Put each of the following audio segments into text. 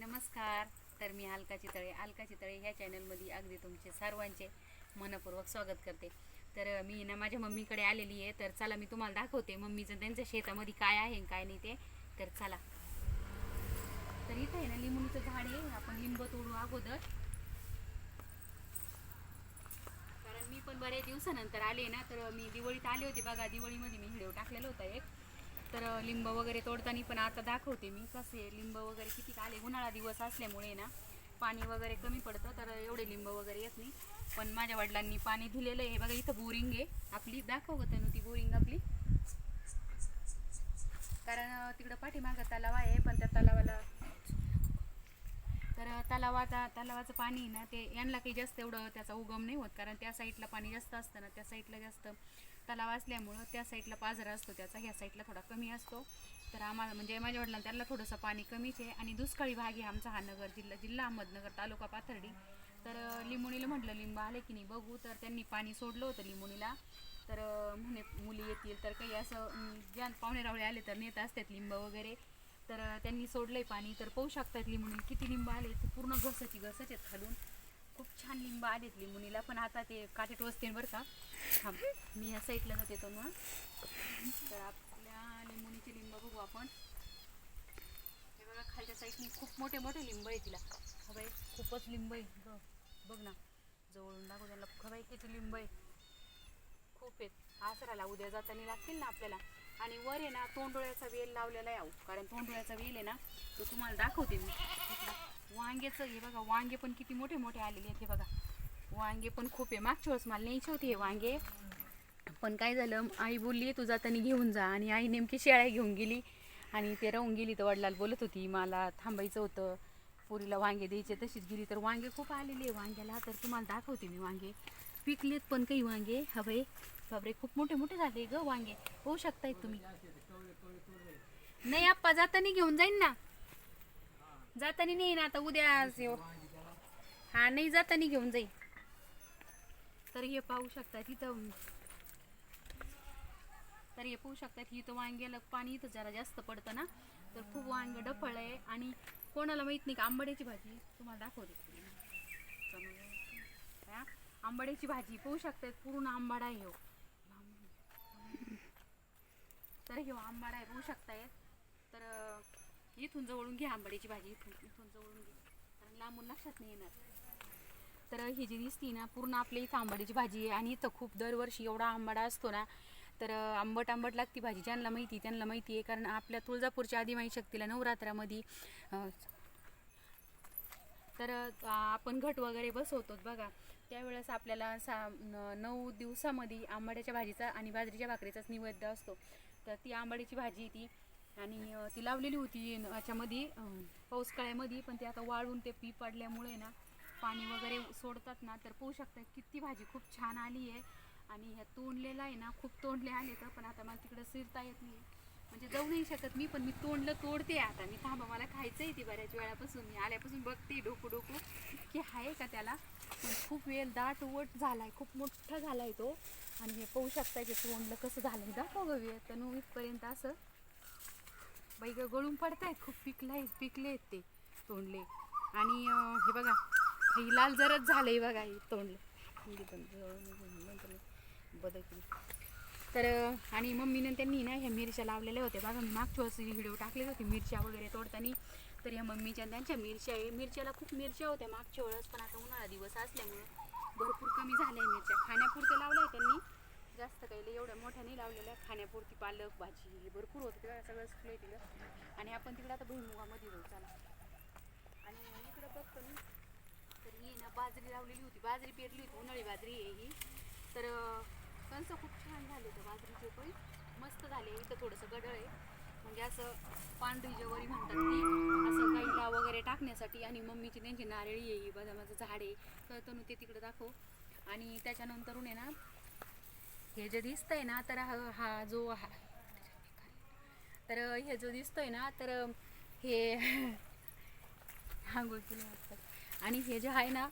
नमस्कार. तर मी अलका चितळे ह्या चॅनलमध्ये अगदी तुमचे सर्वांचे मनपूर्वक स्वागत करते. तर मी ना माझ्या मम्मीकडे आलेली आहे. तर चला मी तुम्हाला दाखवते मम्मीचं त्यांच्या शेतामध्ये काय आहे काय नाही ते. तर चला. तर इथं आहे ना लिंबूचं झाड आहे. आपण लिंब तोडू अगोदर, कारण मी पण बऱ्याच दिवसानंतर आले ना. तर मी दिवाळीत आले होते बघा, दिवाळीमध्ये मी व्हिडिओ टाकलेला होता एक. तर लिंब वगैरे तोडताना पण आता दाखवते मी कसे लिंब वगैरे किती आले. उन्हाळा दिवस असल्यामुळे ना पाणी वगैरे कमी पडतं, तर एवढे लिंब वगैरे येत नाही. पण माझ्या वडिलांनी पाणी दिलेलं आहे बघा. इथं बोरिंग आहे आपली, दाखव का तनु ती बोरिंग आपली. कारण तिकडं पाठीमागं तलाव आहे, पण त्या तलावाला तर तलावाचं पाणी ना ते यांना काही जास्त एवढं त्याचा उगम नाही होत, कारण त्या साईडला पाणी जास्त असतं ना. त्या साईडला जास्त तलाव असल्यामुळं त्या साईडला पाझरा असतो त्याचा, ह्या साईडला थोडा कमी असतो. तर आम्हाला म्हणजे माझ्या वडिलांना त्यांना थोडंसं पाणी कमीच आहे. आणि दुष्काळी भाग आहे आमचा हा. नगर जिल्हा अहमदनगर, तालुका पाथर्डी. तर लिंबोणीला म्हटलं लिंब आले की नाही बघू, तर त्यांनी पाणी सोडलं होतं लिंबोणीला. तर म्हणे मुली येतील तर काही असं ज्या पाहुणे रावळे आले तर नेत असतात लिंब वगैरे. तर त्यांनी सोडलंय पाणी. तर पाहू शकतात लिंबुनी किती लिंब आले. पूर्ण घसच आहेत खालून. खूप छान लिंब आलेत लिंबुनीला. पण आता ते काटे टोचते बरं का. थांब मी ह्या साईडला जाते तो ना. तर आपल्या लिंबुनीचे लिंब बघू आपण. हे बघा खालच्या साईडनी खूप मोठे मोठे लिंब आहे तिला. हवाई खूपच लिंब आहे बघ ना, जवळून दाखव त्याला. हवाई किती लिंब आहे, खूप आहेत. आसराला उद्या जाताना लागतील ना आपल्याला. आणि वर आहे ना तोंडोळ्याचा वेल लावलेला आहे. कारण तोंडोळ्याचा वेल आहे ना, तो तुम्हाला दाखवते मी. वांग्याचं हे बघा, वांगे पण किती मोठे मोठे आलेले आहेत. हे बघा वांगे पण खूप आहे. मागच्या वेळेस मला न्यायचे होते हे वांगे, पण काय झालं, आई बोलली तू जाताना घेऊन जा. आणि आई नेमकी शेळ्या घेऊन गेली आणि ते राहून गेली. तर वडिलाला बोलत होती मला थांबायचं होतं, पुरीला वांगे द्यायचे, तशीच गेली. तर वांगे खूप आलेले आहे वांग्याला. तर तुम्हाला दाखवते मी वांगे. पिकलेत पण काही वांगे. हवे बापरे, खूप मोठे मोठे झाले ग वांगे. होऊ शकताय तुम्ही. नाही आप्पा जाताना घेऊन जाईन ना, जाताना नाही ना आता उद्या. हा नाही जाताना घेऊन जाईन. तर हे पाहू शकता तिथं. तर हे पाहू शकतात इथं वांग्याला पाणी इथं जरा जास्त पडतं ना, तर खूप वांग डफळ आहे. आणि कोणाला माहित नाही का आंबाड्याची भाजी तुम्हाला दाखवते. आंबाड्याची भाजी पाहू शकतात, पूर्ण आंबाडा आहे. तर हे आंबाडा आहे पाहू शकताय. तर इथून जवळून घ्या आंबाड्याची भाजी, इथून जवळून घे, कारण लांबून लक्षात नाही येणार. तर ही जी दिसती ना पूर्ण आपल्या इथं आंबाड्याची भाजी आहे. आणि इथं खूप दरवर्षी एवढा आंबाडा असतो ना, तर आंबट आंबट लागती भाजी. ज्यांना माहिती त्यांना माहिती आहे, कारण आपल्या तुळजापूरच्या आदिमाई शक्तीला नवरात्रामध्ये तर आपण घट वगैरे बसवतो बघा. त्यावेळेस आपल्याला 9 दिवसामध्ये आंबाड्याच्या भाजीचा आणि बाजरीच्या भाकरीचाच नैवेद्य असतो. तर ती आंबाड्याची भाजी ती, आणि ती लावलेली होती याच्यामध्ये पाऊसकाळ्यामध्ये. पण ते आता वाळून ते पी पडल्यामुळे ना पाणी वगैरे सोडतात ना. तर पाहू शकता किती भाजी खूप छान आली आहे. आणि ह्या तोंडलेला आहे ना, खूप तोंडले आले. तर पण आता मला तिकडं शिरता येत नाही, म्हणजे जाऊ नाही शकत मी. पण मी तोडते आता मी. थांबा, मला खायचं आहे ती बऱ्याच वेळापासून. मी आल्यापासून बघते डोकू की आहे का त्याला. पण खूप वेळ दाट वट झालाय, खूप मोठा झालाय तो. आणि हे पाहू शकता की तोंडलं कसं झालं. दाखव ग वेळ तनु इथपर्यंत. असं बाई ग गळून पडतायत. खूप पिकले आहेत ते तोंडले. आणि हे बघा ही लाल जरच झालंय बघा हे तोंडले बदल. तर आणि मम्मीने त्यांनी ना ह्या मिरच्या लावलेल्या होत्या बघा. मी मागच्या वर्षी व्हिडिओ टाकले होते मिरच्या वगैरे तोडताना. तर ह्या मम्मीच्या त्यांच्या मिरच्या आहे. मिरच्याला खूप मिरच्या होत्या मागच्या वेळेस, पण आता उन्हाळा दिवस असल्यामुळं भरपूर कमी झाल्या मिरच्या. खाण्यापुरते लावल्या त्यांनी, जास्त काही एवढ्या मोठ्या नाही लावलेल्या. खाण्यापुरती पालक भाजी भरपूर होती तेव्हा सगळं सुकलं तिकडं. आणि आपण तिकडं आता भुईमुगामध्ये जाऊ चला. आणि इकडं बघतो मी, तर ही ना बाजरी लावलेली होती, बाजरी पेरली होती, उन्हाळी बाजरी आहे ही. तर कणस खूप छान झाले तर बाजरीचे पण मस्त झाले. इथं थोडंसं गडळ आहे, म्हणजे असं पांढरी ज्वारी म्हणतात ती, असं गाईला वगैरे टाकण्यासाठी. आणि मम्मीची त्यांची नारळी आहे, बदामाचं झाड आहे. तर तनु ते तिकडं दाखव. आणि त्याच्यानंतरून आहे ना हे जे दिसतंय ना, तर तर हे जो दिसतोय ना, तर हे आंघोळ केली वाटतं. आणि हे जे आहे ना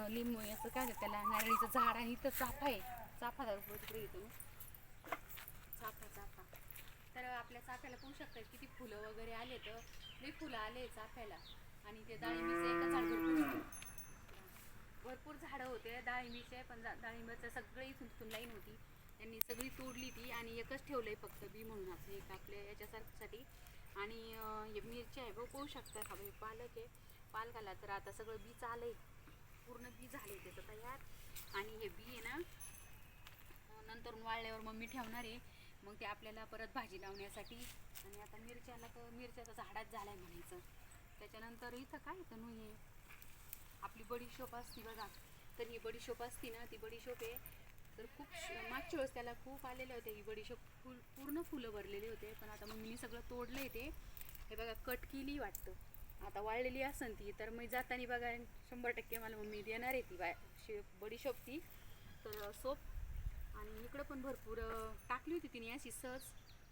लिंबू असं काय त्याला, नारळीचं झाड आहे. इथं चाफा आहे, चाफा तिकडे येतो चाफा. तर आपल्या चाफ्याला पाहू शकतात किती फुलं वगैरे आले. तर लई फुलं आले चाफ्याला. आणि ते डाळिंबीचे एका झाड भरपूर झाडं होते डाळिंबीचे, पण डाळिंबाचं सगळं इथून तिथून लाईन होती, त्यांनी सगळी तोडली ती आणि एकच ठेवलंय फक्त बी म्हणून असं एक आपल्या याच्यासाठी. आणि हे मिरची आहे बघ, पाहू शकता हा भाई पालक आहे, पालकाला तर आता सगळं बी चालय, पूर्ण बी झाले त्याचं तयार. आणि हे बी आहे ना नंतर वाळल्यावर मम्मी ठेवणार आहे, मग ते आपल्याला परत भाजी लावण्यासाठी. आणि आता मिरच्याला तर मिरच्याचा झाडाच झालाय म्हणायचं. त्याच्यानंतर इथं काय येतं नु हे आपली बडीशोप असती बघा, तर ही बडीशोप असती ना, ती बडीशोप आहे तर खूप मागच्या वेळेस त्याला खूप आलेले होते, ही बडीशोप पूर्ण फुलं भरलेले होते, पण आता मम्मीने सगळं तोडलंय ते. हे बघा कट केली वाटतं, आता वाळलेली असन ती, तर मी जाताना बघा 100% मला मम्मी देणार आहे ती बडीशोप ती तर सोप. आणि इकडं पण भरपूर टाकली होती तिने अशी सहज,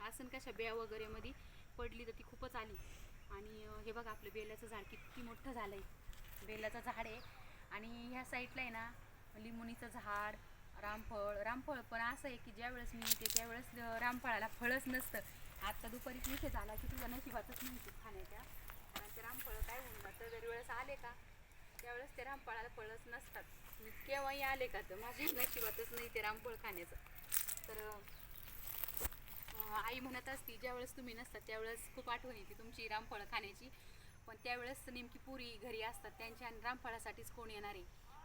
आसन कशा बिया वगैरे मध्ये पडली तर ती खूपच आली. आणि हे बघा आपलं बेलाचं झाड किती मोठं झालंय, बेलाचं झाड आहे. आणि ह्या साईडला आहे ना लिंबुणीचं झाड, रामफळ पण असं आहे की ज्या वेळेस मी येते त्यावेळेस रामफळाला फळच नसतं. आता दुपारी इथे झाला की तुझ्या नशिबातच नाही खाण्याच्या, कारण ते रामफळ काय होऊन जातं, दर वेळेस आले का त्यावेळेस ते रामफळाला फळच नसतात. मी केव्हाही आले का तर माझ्या नशिबातच नाही ते रामफळ खाण्याचं. तर आई म्हणत असती ज्यावेळेस तुम्ही नसतात त्यावेळेस खूप आठवण येते तुमची रामफळं खाण्याची, पण त्यावेळेस नेमकी पुरी घरी असतात त्यांच्या आणि रामफळासाठीच कोण येणार आहे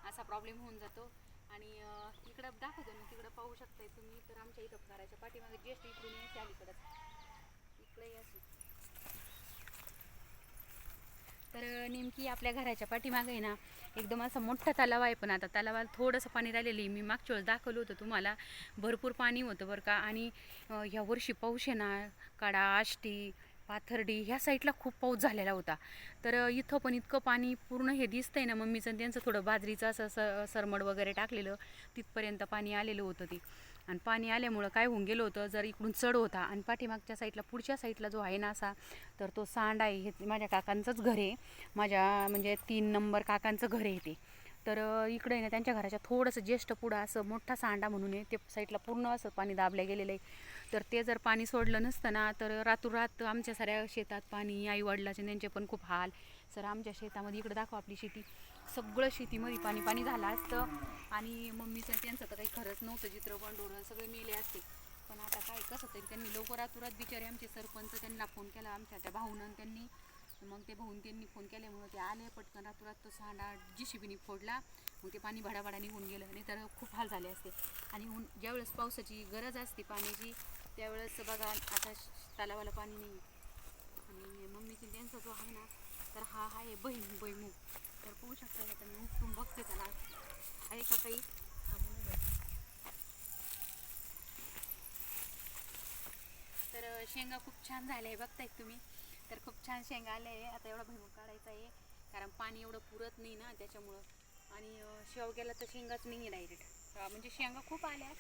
असा प्रॉब्लेम होऊन जातो. आणि इकडं दाखवतो ना, तिकडं पाहू शकताय तुम्ही, तर आमच्या इथं घराच्या पाठीमागे जेस्ट इकडून यायची अलीकडं इकडे यायची, तर नेमकी आपल्या घराच्या पाठीमागे आहे ना एकदम असा मोठा तलाव आहे, पण आता तलावाला थोडंसं पाणी राहिलेलं आहे. मी मागच्या वेळेस दाखवलं होतं तुम्हाला, भरपूर पाणी होतं बरं का. आणि ह्या वर्षी पाऊस आहे ना, कडा, आष्टी, पाथर्डी ह्या साईडला खूप पाऊस झालेला होता. तर इथं पण इतकं पाणी पूर्ण हे दिसतंय ना, मम्मीचं त्यांचं थोडं बाजरीचं असं सरमड वगैरे टाकलेलं तिथपर्यंत पाणी आलेलं होतं ते. आणि पाणी आल्यामुळं काय होऊन गेलं होतं, जर इकडून चढ होता आणि पाठीमागच्या साईडला पुढच्या साईडला जो आहे ना असा, तर तो सांड आहे. हे माझ्या काकांचंच घर आहे, माझ्या म्हणजे 3 नंबर काकांचं घर आहे ते. तर इकडे आहे ना त्यांच्या घराच्या थोडंसं ज्येष्ठ पुढं असं मोठा सांडा म्हणून आहे, ते साईडला पूर्ण असं पाणी दाबलं गेलेलं आहे. तर ते जर पाणी सोडलं नसतं ना तर रातोरात आमच्या साऱ्या शेतात पाणी, आई वडिलाचे त्यांचे पण खूप हाल. सर आमच्या शेतामध्ये इकडे दाखव आपली शेती, सगळं शेतीमध्ये पाणी पाणी झालं असतं. आणि मम्मीचं त्यांचं तर काही खरंच नव्हतं, चित्र बंडोरं सगळे मेले असते. पण आता काय कसं तरी त्यांनी लवकर रातोरात बिचारे आमचे सरपंच त्यांना फोन केला, आमच्या त्या भाऊनं त्यांनी, मग ते भाऊन त्यांनी फोन केल्यामुळं ते आले पटकन रातोरात, तो सांडा JCBने फोडला, मग ते पाणी भडाभडा निघून गेलं, नाही तर खूप हाल झाले असते. आणि ज्यावेळेस पावसाची गरज असते पाण्याची त्यावेळेस बघा आता तलावाला पाणी नाही. आणि मम्मीची त्यांचा जो आहे ना, तर हा आहे भुईमुग, तर पाहू शकता का मी उपटून बघते त्याला आहे का काही. तर शेंगा खूप छान झाल्या आहे बघताय तुम्ही, तर खूप छान शेंगा आल्या आहे. आता एवढा भुईमुग काढायचा आहे कारण पाणी एवढं पुरत नाही ना त्याच्यामुळं. आणि शेवग्याला तर शेंगाच नाही आहे डायरेक्ट, म्हणजे शेंगा खूप आल्या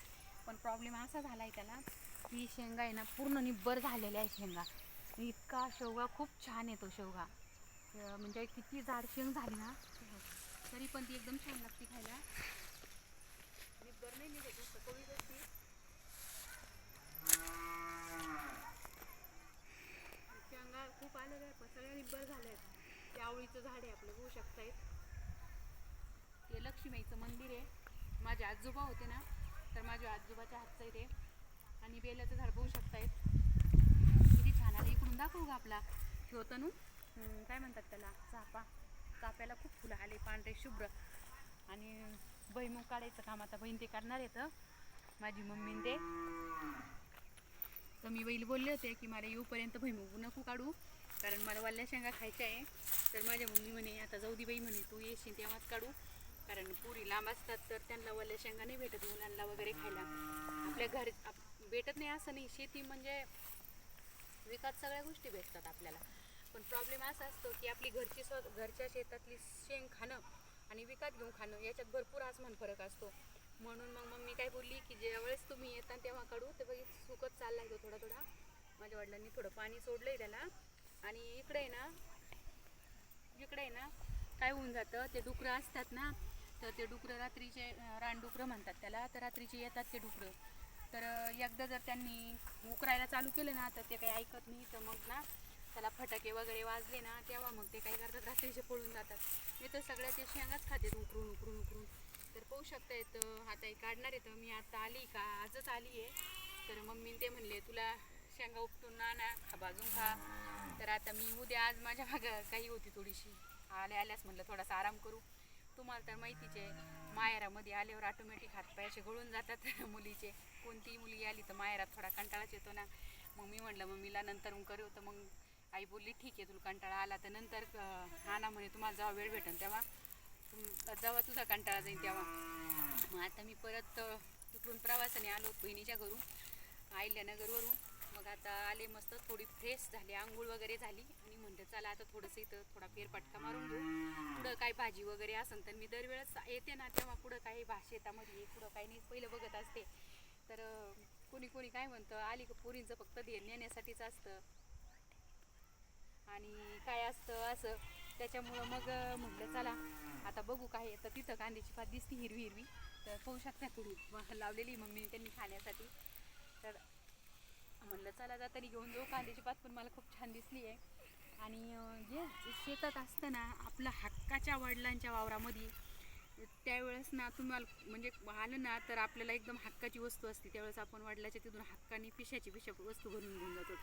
पण प्रॉब्लेम असा झाला आहे त्याला की शेंगा आहे ना पूर्ण निब्बर झालेल्या आहे शेंगा. इतका शेवगा खूप छान येतो शेवगा, म्हणजे किती जाड शेंग झाली ना तरी पण ती एकदम छान लागते खायला. निब्बर नाही निघत जास्त कमी असते. शेंगा खूप आलेल्या आहेत पण सगळ्या निब्बर झाल्या आहेत. ते आवळीचं झाड आहे आपलं, बघू शकतायत. ते लक्ष्मीचं मंदिर आहे, माझे आजोबा होते ना, तर माझ्या आजोबाच्या हातचं आहे ते. आणि बेलाचं झाड बघू शकतायत किती छान आलं. इकडून दाखवू का आपला होतं नू काय म्हणतात त्याला, चाफा, चाफ्याला खूप फुलं आले पांढरे शुभ्र. आणि भुईमुग काढायचं काम आता बहीण ते काढणार येतं, माझी मम्मीन ते. तर मी बैल बोलले होते की मला येऊपर्यंत भुईमुग नको काढू कारण मला वाल्या शेंगा खायच्या आहे. तर माझ्या मम्मी म्हणे आता जाऊ दे बाई म्हणे, तू येशील तेव्हाच काढू, कारण पुरी लांब असतात तर त्यांना वाल्या शेंगा नाही भेटत मुलांना वगैरे खायला. आपल्या घरी भेटत नाही असं नाही, शेती म्हणजे विकत सगळ्या गोष्टी भेटतात आपल्याला. पण प्रॉब्लेम असा असतो की आपली घरच्या शेतातली शेंग खाणं आणि विकत घेऊन खाणं याच्यात भरपूर आसमान फरक असतो. म्हणून मग मम्मी काय बोलली की ज्यावेळेस तुम्ही येता तेव्हा काढू. तर बघी सुकत चालला आहे तो थोडा थोडा, माझ्या वडिलांनी थोडं पाणी सोडलं आहे त्याला. आणि इकडे आहे ना काय होऊन जातं, ते डुकरं असतात ना, तर ते डुकरं रात्रीचे रानडुकरं म्हणतात त्याला, तर रात्रीचे येतात ते डुकरं. तर एकदा जर त्यांनी उकरायला चालू केलं ना तर ते काही ऐकत नाही, तर मग ना त्याला मला फटाके वगैरे वाजले ना तेव्हा मग ते काय करतात, रात्रीचे पळून जातात. मी तर सगळ्या ते शेंगाच खाते उकरून उकरून उकरून. तर पाहू शकता येतं आता हे काढणार येतं. मी आता आली का, आजच आली आहे. तर मम्मी ते म्हणले तुला शेंगा उपटून आणा, भाजून खा. तर आता मी उद्या, आज माझ्या मागं काही होती थोडीशी, आल्यास म्हणलं थोडासा आराम करू. तुम्हाला तर माहितीच आहे, माहेरामध्ये आल्यावर ऑटोमॅटिक हातपाय असे गळून जातात मुलीचे. कोणतीही मुलगी आली तर माहेरात थोडा कंटाळाच येतो ना. मग मी म्हटलं मम्मीला नंतर करू. तर मग आई बोलली ठीक आहे, तुला कंटाळा आला तर नंतर आणा म्हणे, तुम्हाला जेव्हा वेळ भेटेल तेव्हा, जेव्हा तुझा कंटाळा जाईल तेव्हा. मग आता मी परत तिकडून प्रवासाने आलो बहिणीच्या घरून, अहिल्यानगरवरून. मग आता आले मस्त, थोडी फ्रेश झाली, आंघोळ वगैरे झाली. आणि म्हणते चला आता थोडंसं इथं थोडा फेरफटका मारून घेऊ. पुढं काय भाजी वगैरे असेल तर, मी दरवेळेस येते ना तेव्हा पुढं काही शेतामध्ये पुढं काही नाही पहिलं बघत असते. तर कोणी कोणी काय म्हणतं, आली का पोरींचं फक्त ध्येय नेण्यासाठीच असतं आणि काय असतं असं. त्याच्यामुळं मग म्हटलं चला आता बघू काय. तर तिथं कांद्याची पात दिसती हिरवी हिरवी, तर पाहू शकता थोडी लावलेली मम्मीने त्यांनी खाण्यासाठी. तर म्हणलं चला जाताना घेऊन जाऊ कांद्याची पात, पण मला खूप छान दिसली आहे. आणि जे शेतात असतं ना आपलं हक्काच्या वडिलांच्या वावरामध्ये, त्यावेळेस ना तुम्हाला म्हणजे आलं ना तर आपल्याला एकदम हक्काची वस्तू असते. त्यावेळेस आपण वडिलाच्या तिथून हक्काने पिशाची वस्तू भरून घेऊन जातो.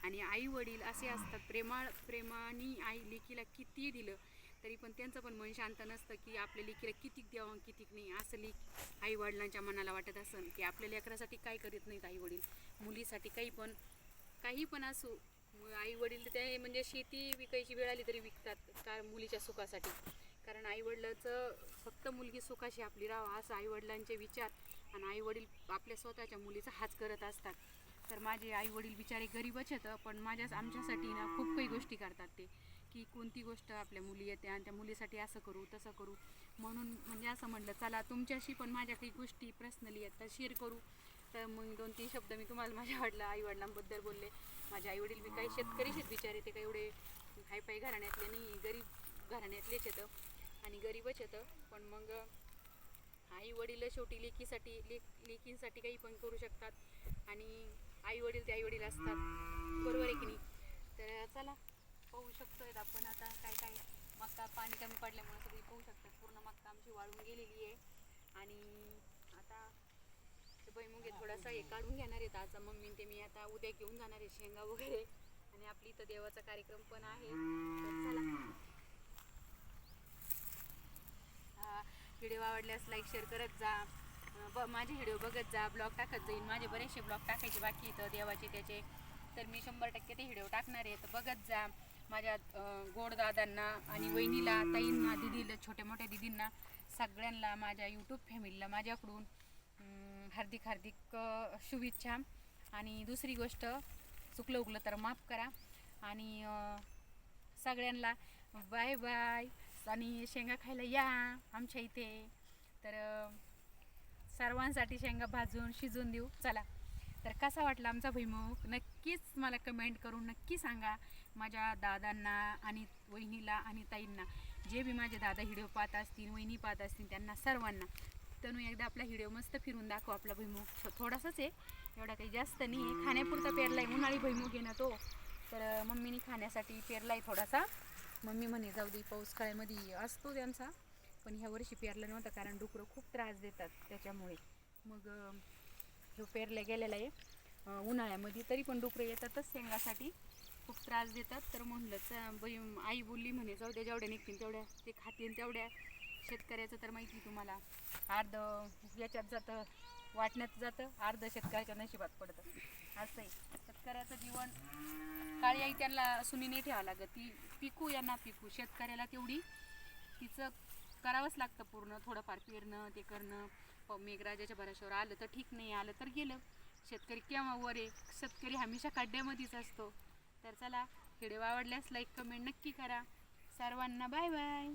आणि आई वडील असे असतात प्रेमाने. आई लेकीला किती दिलं तरी पण त्यांचं पण मन शांत नसतं की आपल्या लेकीला कितीक द्यावं कितीक नाही. असं आई वडिलांच्या मनाला वाटत असन की आपल्या लेकरासाठी काय करीत नाहीत आई वडील, मुलीसाठी काही पण असो. आई वडील ते म्हणजे शेती विकायची वेळ आली तरी विकतात का मुलीच्या सुखासाठी. कारण आईवडिलाचं फक्त मुलगी सुखाशी आपली राहावं असं आईवडिलांचे विचार. आणि आईवडील आपल्या स्वतःच्या मुलीचा हाच करत असतात. तर माझे आईवडील बिचारे गरीबच आहेत, पण आमच्यासाठी ना खूप काही गोष्टी करतात ते, की कोणती गोष्ट आपल्या मुली येते आणि त्या मुलीसाठी असं करू तसं करू. म्हणून म्हणजे असं म्हटलं चला तुमच्याशी पण माझ्या काही गोष्टी पर्सनली आहेत तर शेअर करू. तर मग 2-3 शब्द मी तुम्हाला माझ्या आईवडिलांबद्दल बोलले. माझे आईवडील बी काही शेतकरीच आहेत बिचारे, ते काही एवढे हायफाय घराण्यातले नाही, गरीब घराण्यातलेच येतं आणि गरीबच येतं. पण मग आई वडील शेवटी लेकींसाठी काही पण करू शकतात. आणि आई वडील ते आई वडील असतात, बरोबर आहे की नाही. तर चला पाहू शकतोय आपण आता काय मक्का पाणी कमी पडल्यामुळे सगळी पाहू शकतात पूर्ण मक्का आमची वाळून गेलेली आहे. आणि आता भुईमुगे थोडासा हे काढून घेणार आहेत आज मम्मी ते. मी आता उद्या घेऊन जाणार आहे शेंगा वगैरे. आणि आपली इथं देवाचा कार्यक्रम पण आहे. तर चला, व्हिडिओ आवडल्यास लाईक शेअर करत जा. माझे व्हिडिओ बघत जा. ब्लॉग टाकत जाईन, माझे बरेचसे ब्लॉग टाकायचे बाकी इथं देवाचे त्याचे. तर मी 100% ते व्हिडिओ टाकणार आहे, तर बघत जा. माझ्या गोडदादांना आणि वहिनीला, ताईंना, दिदीला, छोट्या मोठ्या दिदींना, सगळ्यांना माझ्या यूट्यूब फॅमिलीला माझ्याकडून हार्दिक शुभेच्छा. आणि दुसरी गोष्ट, चुकलं उगलं तर माफ करा. आणि सगळ्यांना बाय बाय. आणि शेंगा खायला या आमच्या इथे. तर सर्वांसाठी शेंगा भाजून शिजून देऊ. चला, तर कसा वाटला आमचा भुईमुग नक्कीच मला कमेंट करून नक्की सांगा. माझ्या दादांना आणि वहिनीला आणि ताईंना, जे बी माझे दादा व्हिडिओ पाहत असतील, वहिनी पाहत असतील, त्यांना सर्वांना तनु एकदा आपला व्हिडिओ मस्त फिरून दाखव. आपला भुईमुग थोडासाच आहे, एवढा काही जास्त नाही आहे, खाण्यापुरता पेरला आहे. उन्हाळी भुईमुग आहे ना तो. तर मम्मीने खाण्यासाठी पेरला आहे थोडासा. मम्मी म्हणे जाऊ दे, पाऊस काळ्यामध्ये असतो त्यांचा, पण ह्या वर्षी पेरला नव्हता कारण डुकरं खूप त्रास देतात त्याच्यामुळे. मग जो पेरला गेलेला आहे उन्हाळ्यामध्ये, तरी पण डुकरं येतातच शेंगासाठी, खूप त्रास देतात. तर म्हणलं आई बोलली म्हणे जाऊ द्या, जेवढ्या निघतील तेवढ्या ते खातील तेवढ्या. शेतकऱ्याचं तर माहिती तुम्हाला, अर्ध याच्यात जातं, वाटण्यात जातं, अर्ध शेतकऱ्याच्या नशिबात पडतं. असं आहे शेतकऱ्याचं जीवन. काळी आई त्यांना सुनीने ठेवावं लागत, ती पिकू या ना पिकू, शेतकऱ्याला तेवढी तिचं करावंच लागतं पूर्ण. थोडंफार पेरणं ते करणं. मेघराजाच्या भरोश्यावर आलं तर ठीक, नाही आलं तर गेलं. शेतकरी केव्हा वर आहे, शेतकरी हमेशा खड्ड्यामध्येच असतो. तर चला, व्हिडिओ आवडल्यास लाईक कमेंट नक्की करा. सर्वांना बाय बाय.